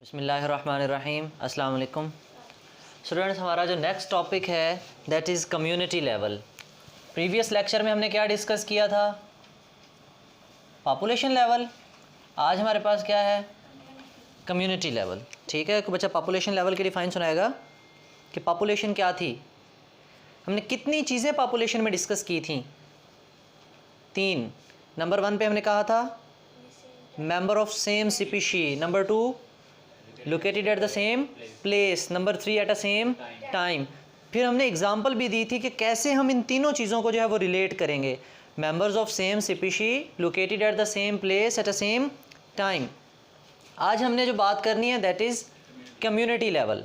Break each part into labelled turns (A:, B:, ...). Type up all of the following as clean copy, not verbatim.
A: बिस्मिल्लाहिर्रहमानिर्रहीम अस्सलाम वालेकुम स्टूडेंट्स। हमारा जो नेक्स्ट टॉपिक है that is community level. Previous lecture में हमने क्या डिस्कस किया था? Population level. आज हमारे पास क्या है? Community level. ठीक है, बच्चा पॉपुलेशन लेवल की डिफ़ाइन सुनाएगा कि पॉपुलेशन क्या थी। हमने कितनी चीज़ें पॉपुलेशन में डिस्कस की थी? 3। नंबर 1 पे हमने कहा था member of same species, number 2 located at the same place, number 3 at a same time. फिर हमने एग्जांपल भी दी थी कि कैसे हम इन तीनों चीज़ों को जो है वो रिलेट करेंगे। Members of same species, located at the same place, at a same time. आज हमने जो बात करनी है दैट इज़ कम्युनिटी लेवल।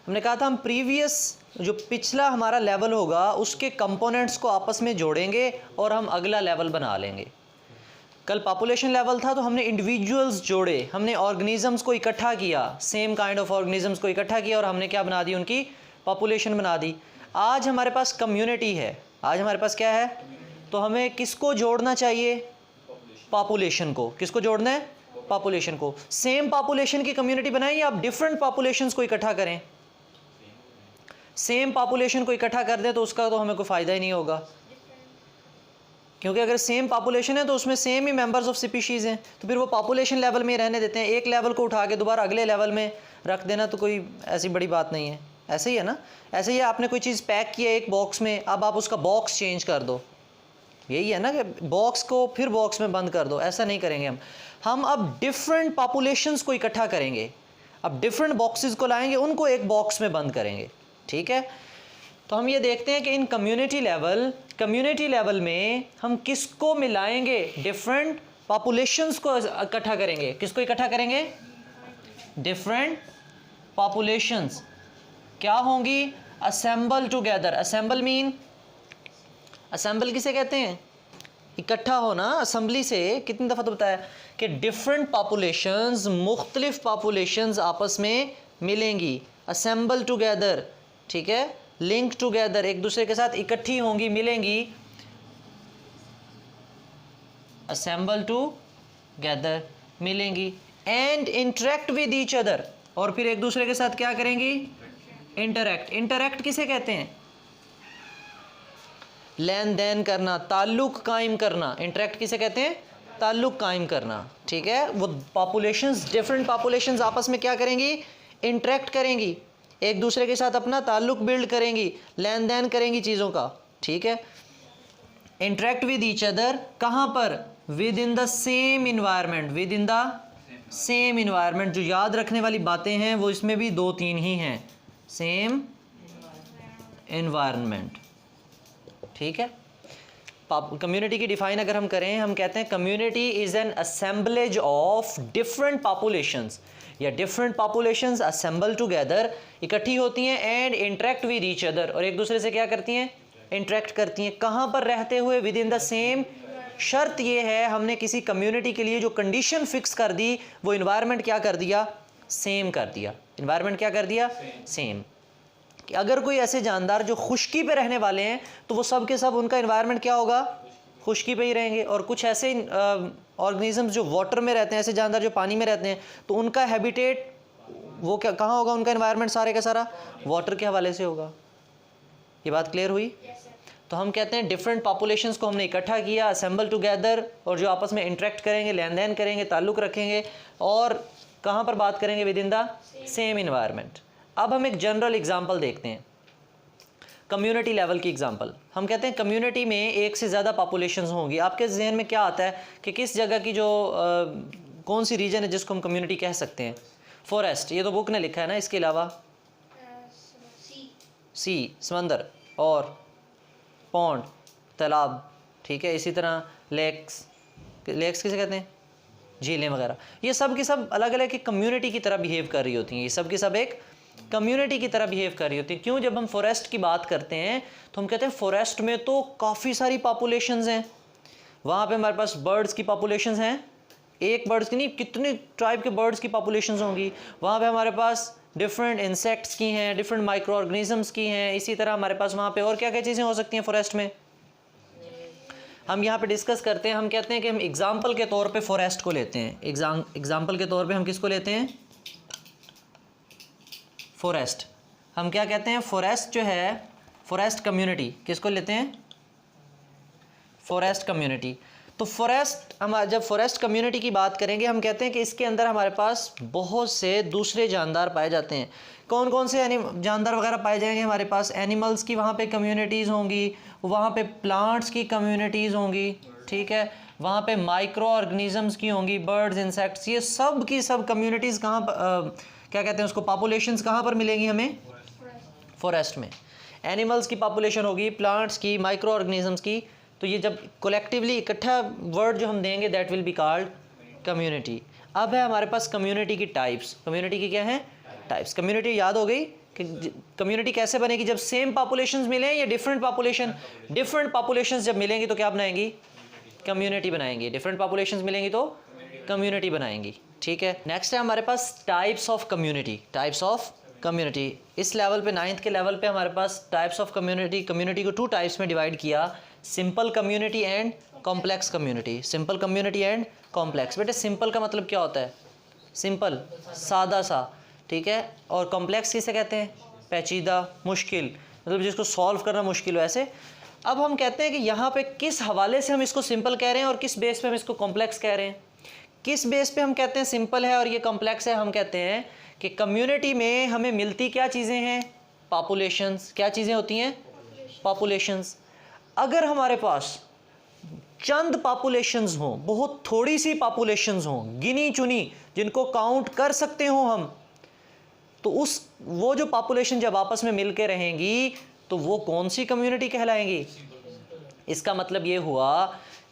A: हमने कहा था हम प्रीवियस जो पिछला हमारा लेवल होगा उसके कंपोनेंट्स को आपस में जोड़ेंगे और हम अगला लेवल बना लेंगे। कल पॉपुलेशन लेवल था तो हमने इंडिविजुअल्स जोड़े, हमने ऑर्गेनिजम्स को इकट्ठा किया, सेम काइंड ऑफ ऑर्गेनिजम्स को इकट्ठा किया और हमने क्या बना दी? उनकी पॉपुलेशन बना दी। आज हमारे पास कम्युनिटी है। आज हमारे पास क्या है? तो हमें किसको जोड़ना चाहिए? पॉपुलेशन को। किसको जोड़ना है? पॉपुलेशन को। सेम पॉपुलेशन की कम्युनिटी बनाएं या आप डिफरेंट पॉपुलेशंस को इकट्ठा करें? सेम पॉपुलेशन को इकट्ठा कर दें तो उसका तो हमें कोई फ़ायदा ही नहीं होगा, क्योंकि अगर सेम पॉपुलेशन है तो उसमें same he members of species हैं, तो फिर वो पॉपुलेशन लेवल में ही रहने देते हैं। एक लेवल को उठा के दोबारा अगले लेवल में रख देना तो कोई ऐसी बड़ी बात नहीं है। ऐसे ही है ना? ऐसे ही आपने कोई चीज़ पैक किया एक बॉक्स में, अब आप उसका बॉक्स चेंज कर दो। यही है ना कि बॉक्स को फिर बॉक्स में बंद कर दो। ऐसा नहीं करेंगे हम अब डिफरेंट पॉपुलेशंस को इकट्ठा करेंगे। अब डिफरेंट बॉक्सेस को लाएंगे, उनको एक बॉक्स में बंद करेंगे। ठीक है, तो हम ये देखते हैं कि इन कम्युनिटी लेवल में हम किसको मिलाएंगे? डिफरेंट पॉपुलेशंस को इकट्ठा करेंगे। किसको इकट्ठा करेंगे? डिफरेंट पॉपुलेशंस क्या होंगी? Assemble together. Assemble mean, assemble किसे कहते हैं? इकट्ठा होना। असेंबली से कितनी दफ़ा तो बताया कि डिफरेंट पॉपुलेशंस, मुख्तलिफ पॉपुलेशंस आपस में मिलेंगी। असेंबल टुगेदर, ठीक है, लिंक टुगेदर, एक दूसरे के साथ इकट्ठी होंगी, मिलेंगी। असेंबल टुगेदर, मिलेंगी। And interact with each other, और फिर एक दूसरे के साथ क्या करेंगी? इंटरेक्ट। इंटरेक्ट किसे कहते हैं? लेन देन करना, ताल्लुक कायम करना। इंटरेक्ट किसे कहते हैं? ताल्लुक कायम करना। ठीक है, वो पॉपुलेशंस, डिफरेंट पॉपुलेशंस आपस में क्या करेंगी? इंटरेक्ट करेंगी, एक दूसरे के साथ अपना ताल्लुक बिल्ड करेंगी, लेन देन करेंगी चीज़ों का। ठीक है, इंटरेक्ट विद ईच अदर, कहाँ पर? With in the same environment. With in the same environment. जो याद रखने वाली बातें हैं वो इसमें भी 2-3 ही हैं। Same environment. ठीक है, कम्युनिटी की डिफाइन अगर हम करें, हम कहते हैं community is an assemblage of different populations, या डिफरेंट पॉपुलेशंस असेंबल टुगेदर, इकट्ठी होती हैं and interact with each other, और एक दूसरे से क्या करती हैं? इंटरेक्ट करती हैं। कहाँ पर रहते हुए? With in the same. शर्त ये है, हमने किसी कम्युनिटी के लिए जो कंडीशन फिक्स कर दी वो इन्वायरमेंट क्या कर दिया? सेम कर दिया। इन्वायरमेंट क्या कर दिया? सेम। कि अगर कोई ऐसे जानदार जो खुश्की पे रहने वाले हैं तो वो सब के सब, उनका इन्वायरमेंट क्या होगा? खुश्की पे ही रहेंगे। और कुछ ऐसे ऑर्गेनिजम्स जो वाटर में रहते हैं, ऐसे जानदार जो पानी में रहते हैं, तो उनका हैबिटेट वो क्या, कहाँ होगा? उनका इन्वायरमेंट सारे का सारा वाटर के हवाले से होगा। ये बात क्लियर हुई? तो हम कहते हैं डिफरेंट पॉपुलेशंस को हमने इकट्ठा किया, असेंबल टुगेदर, और जो आपस में इंटरेक्ट करेंगे, लेन देन करेंगे, ताल्लुक़ रखेंगे, और कहाँ पर बात करेंगे? With in the same environment. अब हम एक जनरल एग्जांपल देखते हैं, कम्युनिटी लेवल की एग्जांपल। हम कहते हैं कम्युनिटी में एक से ज़्यादा पॉपुलेशंस होंगी। आपके जहन में क्या आता है कि किस जगह की जो कौन सी रीजन है जिसको हम कम्युनिटी कह सकते हैं? फॉरेस्ट, ये तो बुक ने लिखा है ना। इसके अलावा सी, समंदर, और पॉन्ड, तालाब। ठीक है, इसी तरह लेक्स। लेक्स किसे कहते हैं? झीलें वगैरह। ये सब की सब अलग अलग एक कम्युनिटी की तरह बिहेव कर रही होती हैं। ये सब की सब एक कम्युनिटी की तरह बिहेव कर रही होती है। क्यों? जब हम फॉरेस्ट की बात करते हैं तो हम कहते हैं फॉरेस्ट में तो काफ़ी सारी पॉपुलेशंस हैं। वहाँ पे हमारे पास बर्ड्स की पॉपुलेशंस हैं, एक बर्ड्स की नहीं, कितने टाइप के बर्ड्स की पॉपुलेशंस होंगी। वहाँ पे हमारे पास डिफरेंट इंसेक्ट्स की हैं, डिफरेंट माइक्रो ऑर्गेनिजम्स की हैं। इसी तरह हमारे पास वहाँ पे और क्या क्या चीज़ें हो सकती हैं फॉरेस्ट में? हम यहाँ पे डिस्कस करते हैं। हम कहते हैं कि हम एग्जाम्पल के तौर पे फॉरेस्ट को लेते हैं। एग्जाम्पल के तौर पे हम किसको लेते हैं? फॉरेस्ट, हम क्या कहते हैं, फॉरेस्ट जो है, फॉरेस्ट कम्युनिटी, किसको लेते हैं, फॉरेस्ट कम्युनिटी। तो फॉरेस्ट, हम जब फॉरेस्ट कम्युनिटी की बात करेंगे हम कहते हैं कि इसके अंदर हमारे पास बहुत से दूसरे जानदार पाए जाते हैं। कौन कौन से जानदार वगैरह पाए जाएंगे हमारे पास, एनिमल्स की वहाँ पे कम्युनिटीज़ होंगी, वहाँ पे प्लांट्स की कम्युनिटीज़ होंगी, ठीक है, वहाँ पे माइक्रो ऑर्गेनिजम्स की होंगी, बर्ड्स, इंसेक्ट्स, ये सब की सब कम्युनिटीज़ कहाँ क्या कहते हैं उसको, पॉपुलेशंस कहाँ पर मिलेंगी हमें, फॉरेस्ट में। एनिमल्स की पॉपुलेशन होगी, प्लांट्स की, माइक्रो ऑर्गेनिजम्स की, तो ये जब कलेक्टिवली इकट्ठा वर्ड जो हम देंगे that will be called community. अब है हमारे पास कम्युनिटी की टाइप्स, कम्युनिटी की क्या है, टाइप्स। कम्युनिटी याद हो गई कि कम्युनिटी कैसे बनेगी, जब सेम पॉपुलेशंस मिलें या डिफरेंट पॉपुलेशन, डिफरेंट पॉपुलेशंस जब मिलेंगी तो क्या बनाएंगी, कम्युनिटी बनाएंगी, डिफरेंट पॉपुलेशंस मिलेंगी तो कम्युनिटी बनाएंगी, ठीक है। नेक्स्ट है हमारे पास types of community, types of community. इस लेवल पे 9th के लेवल पे हमारे पास टाइप्स ऑफ कम्युनिटी, कम्युनिटी को 2 टाइप्स में डिवाइड किया, simple community and complex community. Simple community and complex. बेटे सिंपल का मतलब क्या होता है, सिंपल सादा सा, ठीक है, और कॉम्प्लेक्स किसे कहते हैं, पेचीदा, मुश्किल, मतलब जिसको सॉल्व करना मुश्किल हो, ऐसे। अब हम कहते हैं कि यहाँ पे किस हवाले से हम इसको सिंपल कह रहे हैं और किस बेस पे हम इसको कॉम्प्लेक्स कह रहे हैं। किस बेस पे हम कहते हैं सिंपल है और ये कॉम्प्लेक्स है, हम कहते हैं कि कम्युनिटी में हमें मिलती क्या चीज़ें हैं, पॉपुलेशंस। क्या चीज़ें होती हैं, पॉपुलेशंस। अगर हमारे पास चंद पॉपुलेशंस हों, बहुत थोड़ी सी पॉपुलेशंस हों, गिनी चुनी, जिनको काउंट कर सकते हो हम, तो उस वो जो पॉपुलेशन जब आपस में मिलकर रहेंगी तो वो कौन सी कम्युनिटी कहलाएंगी। इसका मतलब ये हुआ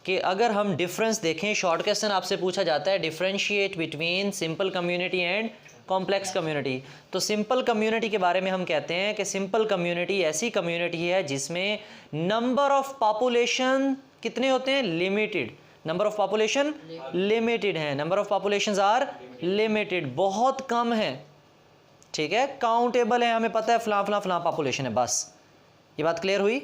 A: कि अगर हम डिफरेंस देखें, शॉर्ट क्वेश्चन आपसे पूछा जाता है differentiate between simple community and complex community, तो सिंपल कम्युनिटी के बारे में हम कहते हैं कि सिंपल कम्युनिटी ऐसी कम्युनिटी है जिसमें नंबर ऑफ पॉपुलेशन कितने होते हैं, limited, number of population limited है, number of populations are limited, बहुत कम है, ठीक है, काउंटेबल है, हमें पता है फलां फलां फलां पॉपुलेशन है, बस। ये बात क्लियर हुई।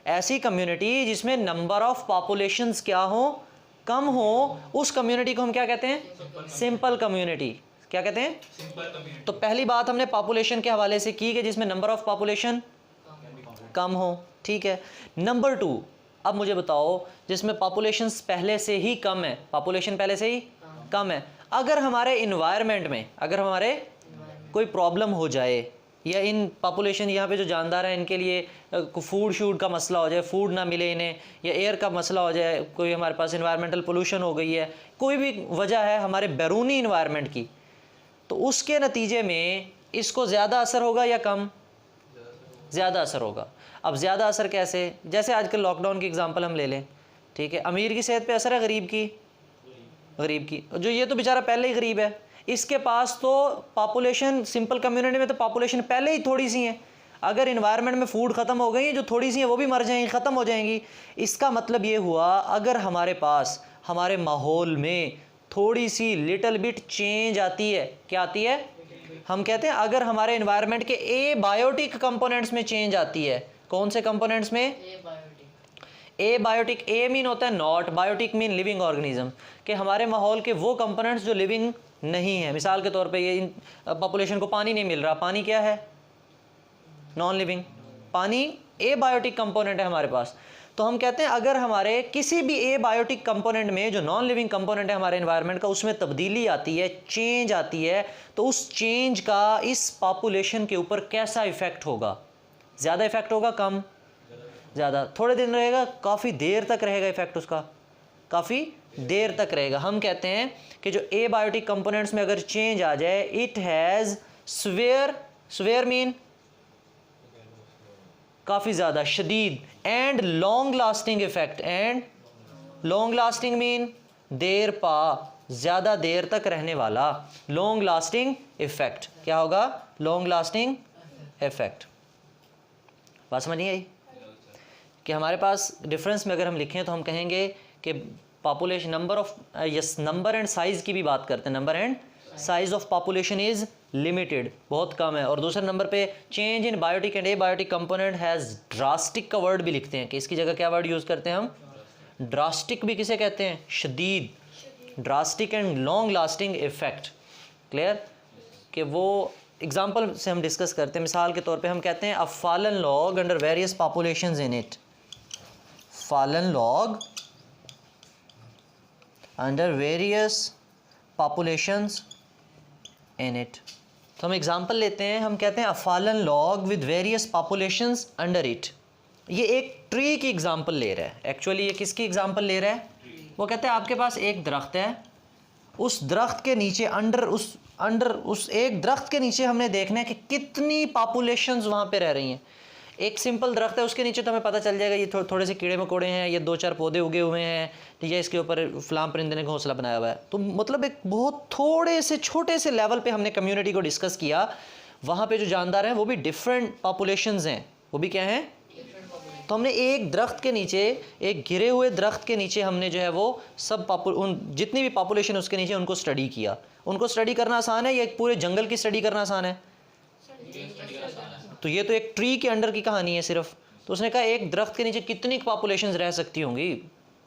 A: ऐसी कम्युनिटी जिसमें नंबर ऑफ पॉपुलेशंस क्या हो, कम हो, उस कम्युनिटी को हम क्या कहते हैं, सिंपल कम्युनिटी। क्या कहते हैं, तो पहली बात हमने पॉपुलेशन के हवाले से की कि जिसमें नंबर ऑफ पॉपुलेशन कम हो, ठीक है। नंबर 2, अब मुझे बताओ जिसमें पॉपुलेशंस पहले से ही कम है, पॉपुलेशन पहले से ही कम है, अगर हमारे इन्वायरमेंट में, अगर हमारे कोई प्रॉब्लम हो जाए, या इन पॉपुलेशन यहाँ पे जो जानदार हैं इनके लिए फूड शूड का मसला हो जाए, फूड ना मिले इन्हें, या एयर का मसला हो जाए, कोई हमारे पास इन्वायरमेंटल पोल्यूशन हो गई है, कोई भी वजह है हमारे बैरूनी इन्वायरमेंट की, तो उसके नतीजे में इसको ज़्यादा असर होगा या कम, ज़्यादा असर होगा। अब ज़्यादा असर कैसे, जैसे आजकल लॉकडाउन की एग्जांपल हम ले लें, ठीक है, अमीर की सेहत पे असर है, गरीब की, गरीब की, जो ये तो बेचारा पहले ही गरीब है, इसके पास तो पॉपुलेशन, सिंपल कम्युनिटी में तो पॉपुलेशन पहले ही थोड़ी सी है, अगर इन्वायरमेंट में फूड ख़त्म हो गई, जो थोड़ी सी हैं वो भी मर जाएंगी, ख़त्म हो जाएंगी। इसका मतलब ये हुआ अगर हमारे पास, हमारे माहौल में थोड़ी सी लिटल बिट चेंज आती है, क्या आती है, हम कहते हैं अगर हमारे इन्वायरमेंट के ए बायोटिक कंपोनेंट्स में चेंज आती है, कौन से कंपोनेंट्स में, ए बायोटिक, ए मीन होता है not, biotic mean living organism, कि हमारे माहौल के वो कंपोनेंट्स जो लिविंग नहीं है। मिसाल के तौर पे ये इन पॉपुलेशन को पानी नहीं मिल रहा, पानी क्या है, नॉन लिविंग, पानी ए बायोटिक कंपोनेंट है हमारे पास, तो हम कहते हैं अगर हमारे किसी भी ए बायोटिक कंपोनेंट में जो नॉन लिविंग कंपोनेंट है हमारे एनवायरनमेंट का, उसमें तब्दीली आती है, चेंज आती है, तो उस चेंज का इस पॉपुलेशन के ऊपर कैसा इफेक्ट होगा, ज़्यादा इफेक्ट होगा, कम, ज़्यादा, थोड़े दिन रहेगा, काफ़ी देर तक रहेगा इफेक्ट उसका, काफ़ी देर तक रहेगा। हम कहते हैं कि जो ए बायोटिक कंपोनेंट्स में अगर चेंज आ जाए, it has swear, swear mean काफ़ी ज़्यादा, शदीद, and long lasting effect, and long lasting mean there पा, ज़्यादा देर तक रहने वाला, लॉन्ग लास्टिंग इफेक्ट, क्या होगा, लॉन्ग लास्टिंग इफेक्ट। बात समझ नहीं आई कि हमारे पास डिफरेंस में अगर हम लिखें तो हम कहेंगे कि population, number of, yes, number and size की भी बात करते हैं, number and size of population is limited, बहुत कम है, और दूसरे नंबर पे change in biotic and abiotic component has, drastic का वर्ड भी लिखते हैं कि इसकी जगह क्या वर्ड यूज़ करते हैं हम, ड्रास्टिक भी किसे कहते हैं, शदीद, drastic and long lasting effect, clear, कि वो एग्जांपल से हम डिस्कस करते हैं। मिसाल के तौर पे हम कहते हैं अ fallen log under various populations in it, fallen log under various populations in it. तो हम एग्जांपल लेते हैं, हम कहते हैं अ fallen log with various populations under it. ये एक ट्री की एग्जांपल ले रहा है। एक्चुअली ये किसकी एग्जांपल ले रहा है? वो कहते हैं आपके पास एक दरख्त है, उस दरख्त के नीचे अंडर उस एक दरख्त के नीचे हमने देखना है कि कितनी पॉपुलेशंस वहाँ पे रह रही हैं। एक सिंपल दरख्त है, उसके नीचे तो हमें पता चल जाएगा ये थोड़े से कीड़े मकोड़े हैं, ये 2-4 पौधे उगे हुए हैं, ठीक है, इसके ऊपर फलां परिंदे ने घोंसला बनाया हुआ है। तो मतलब एक बहुत थोड़े से छोटे से लेवल पे हमने कम्युनिटी को डिस्कस किया। वहाँ पे जो जानदार हैं वो भी डिफरेंट पॉपुलेशंस हैं, वो भी क्या हैं? तो हमने एक दरख्त के नीचे, एक गिरे हुए दरख्त के नीचे हमने जो है वो सब उन जितनी भी पॉपुलेशन उसके नीचे उनको स्टडी किया। उनको स्टडी करना आसान है या एक पूरे जंगल की स्टडी करना आसान है? तो ये तो एक ट्री के अंडर की कहानी है सिर्फ। तो उसने कहा एक दरख्त के नीचे कितनी पॉपुलेशंस रह सकती होंगी,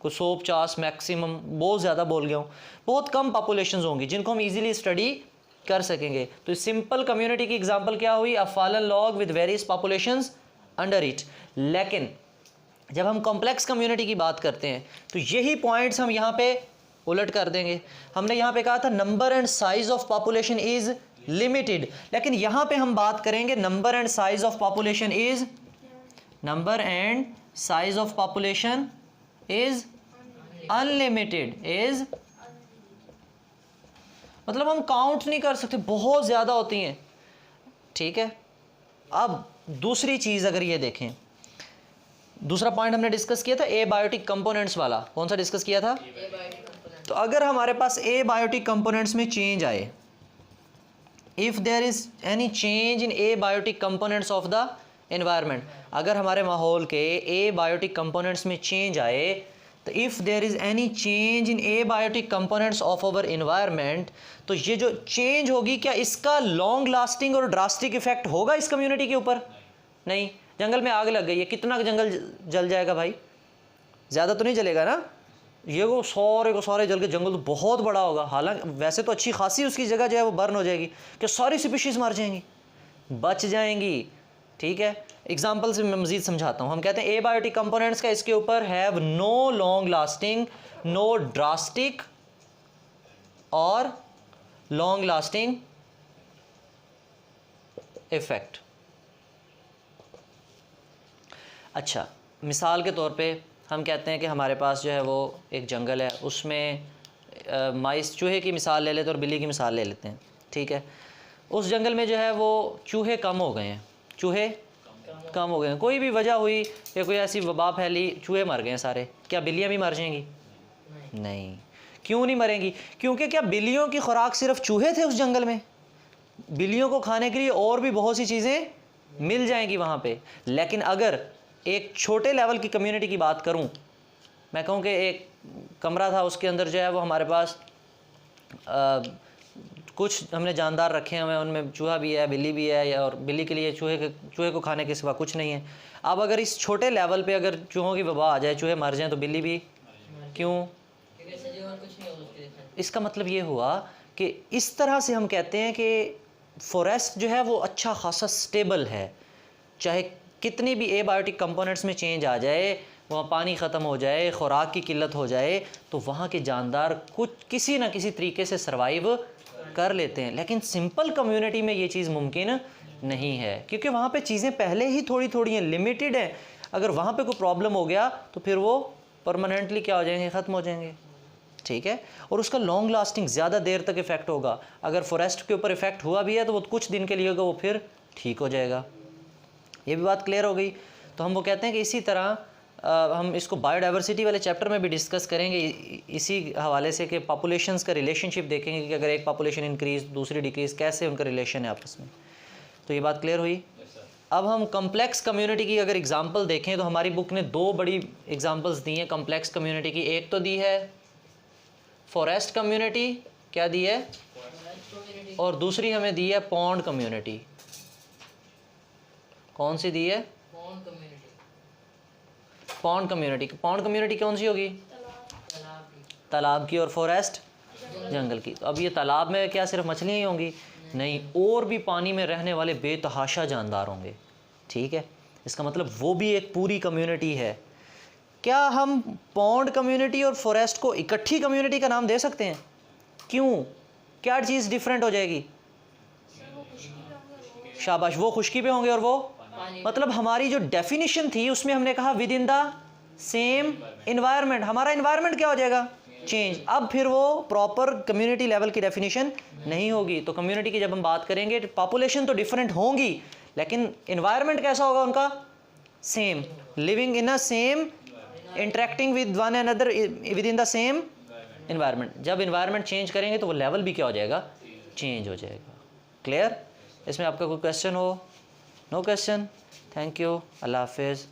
A: कुछ 150 मैक्सिमम, बहुत ज़्यादा बोल गया हूँ, बहुत कम पॉपुलेशंस होंगी जिनको हम इजीली स्टडी कर सकेंगे। तो सिंपल कम्युनिटी की एग्जांपल क्या हुई? अ fallen log with various populations under it. लेकिन जब हम कॉम्प्लेक्स कम्युनिटी की बात करते हैं तो यही पॉइंट्स हम यहाँ पे उलट कर देंगे। हमने यहाँ पे कहा था number and size of population is limited, लेकिन यहाँ पे हम बात करेंगे number and size of population is unlimited, is मतलब हम काउंट नहीं कर सकते, बहुत ज़्यादा होती हैं, ठीक है। अब दूसरी चीज़ अगर ये देखें, दूसरा पॉइंट हमने डिस्कस किया था एबायोटिक कंपोनेंट्स वाला। कौन सा डिस्कस किया था? तो अगर हमारे पास एबायोटिक कंपोनेंट्स में चेंज आए, if there is any change in abiotic components of the environment, अगर हमारे माहौल के एबायोटिक कंपोनेंट्स में चेंज आए, तो if there is any change in abiotic components of our environment, तो ये जो चेंज होगी क्या इसका लॉन्ग लास्टिंग और ड्रास्टिक इफेक्ट होगा इस कम्युनिटी के ऊपर? नहीं। जंगल में आग लग गई है, कितना जंगल जल जाएगा भाई? ज़्यादा तो नहीं जलेगा ना। ये को सारे जल के जंगल तो बहुत बड़ा होगा, हालांकि वैसे तो अच्छी खासी उसकी जगह जो है वो बर्न हो जाएगी, कि सारी स्पीशीज़ मर जाएंगी, बच जाएंगी, ठीक है। एग्जाम्पल से मैं मज़ीद समझाता हूँ। हम कहते हैं एबायोटिक कंपोनेंट्स का इसके ऊपर have no long lasting, no drastic और लॉन्ग लास्टिंग इफेक्ट। अच्छा, मिसाल के तौर पे हम कहते हैं कि हमारे पास जो है वो एक जंगल है, उसमें माइस चूहे की मिसाल ले लेते हैं और बिल्ली की मिसाल ले लेते हैं, ठीक है। उस जंगल में जो है वो चूहे कम हो गए हैं, चूहे कम हो गए हैं, कोई भी वजह हुई या कोई ऐसी वबा फैली, चूहे मर गए हैं सारे। क्या बिल्लियाँ भी मर जाएंगी? नहीं। क्यों नहीं मरेंगी? क्योंकि क्या बिल्लियों की खुराक सिर्फ चूहे थे उस जंगल में? बिल्लियों को खाने के लिए और भी बहुत सी चीज़ें मिल जाएंगी वहाँ पे। लेकिन अगर एक छोटे लेवल की कम्युनिटी की बात करूं, मैं कहूं कि एक कमरा था, उसके अंदर जो है वो हमारे पास कुछ हमने जानदार रखे हुए हैं, उनमें चूहा भी है, बिल्ली भी है, और बिल्ली के लिए चूहे को खाने के सिवा कुछ नहीं है। अब अगर इस छोटे लेवल पे अगर चूहों की वबा आ जाए, चूहे मर जाएं, तो बिल्ली भी क्यों? इसका मतलब ये हुआ कि इस तरह से हम कहते हैं कि फॉरेस्ट जो है वो अच्छा खासा स्टेबल है, चाहे कितनी भी एबायोटिक कंपोनेंट्स में चेंज आ जाए, वहाँ पानी ख़त्म हो जाए, खुराक की किल्लत हो जाए, तो वहाँ के जानदार कुछ किसी ना किसी तरीके से सर्वाइव कर लेते हैं। लेकिन सिंपल कम्युनिटी में ये चीज़ मुमकिन नहीं है, क्योंकि वहाँ पे चीज़ें पहले ही थोड़ी थोड़ी हैं, लिमिटेड हैं। अगर वहाँ पे कोई प्रॉब्लम हो गया तो फिर वो परमानेंटली क्या हो जाएंगे? ख़त्म हो जाएंगे, ठीक है। और उसका लॉन्ग लास्टिंग ज़्यादा देर तक इफ़ेक्ट होगा। अगर फॉरेस्ट के ऊपर इफ़ेक्ट हुआ भी है तो वो कुछ दिन के लिए होगा, वो फिर ठीक हो जाएगा। ये भी बात क्लियर हो गई। तो हम वो कहते हैं कि इसी तरह हम इसको बायोडाइवर्सिटी वाले चैप्टर में भी डिस्कस करेंगे, इसी हवाले से कि पॉपुलेशंस का रिलेशनशिप देखेंगे कि अगर एक पॉपुलेशन इंक्रीज़ दूसरी डिक्रीज़, कैसे उनका रिलेशन है आपस में। तो ये बात क्लियर हुई। अब हम कम्प्लेक्स कम्युनिटी की अगर एग्जांपल देखें तो हमारी बुक ने दो बड़ी एग्जांपल्स दी हैं कम्प्लेक्स कम्युनिटी की। एक तो दी है फॉरेस्ट कम्युनिटी, क्या दी है, और दूसरी हमें दी है पॉन्ड कम्युनिटी। कौन सी दी है? Pond community. पॉन्ड कम्युनिटी कौन सी होगी? तालाब की, और फॉरेस्ट जंगल की। तो अब ये तालाब में क्या सिर्फ मछलियाँ ही होंगी? नहीं, और भी पानी में रहने वाले बेतहाशा जानदार होंगे। ठीक है, इसका मतलब वो भी एक पूरी कम्युनिटी है। क्या हम पॉन्ड कम्युनिटी और फॉरेस्ट को इकट्ठी कम्युनिटी का नाम दे सकते हैं? क्यों, क्या चीज़ डिफरेंट हो जाएगी? शाबाश, वो खुश्की पे होंगे और वो मतलब हमारी जो डेफिनेशन थी उसमें हमने कहा with in the same environment, हमारा इन्वायरमेंट क्या हो जाएगा? चेंज। अब फिर वो प्रॉपर कम्युनिटी लेवल की डेफिनेशन नहीं होगी। तो कम्युनिटी की जब हम बात करेंगे, पॉपुलेशन तो डिफरेंट होंगी लेकिन इन्वायरमेंट कैसा होगा उनका? Same, living in a same, interacting with one another with in the same environment. जब इन्वायरमेंट चेंज करेंगे तो वो लेवल भी क्या हो जाएगा? चेंज हो जाएगा। क्लियर? इसमें आपका कोई क्वेश्चन हो? No question? थैंक यू, अल्लाह हाफिज़।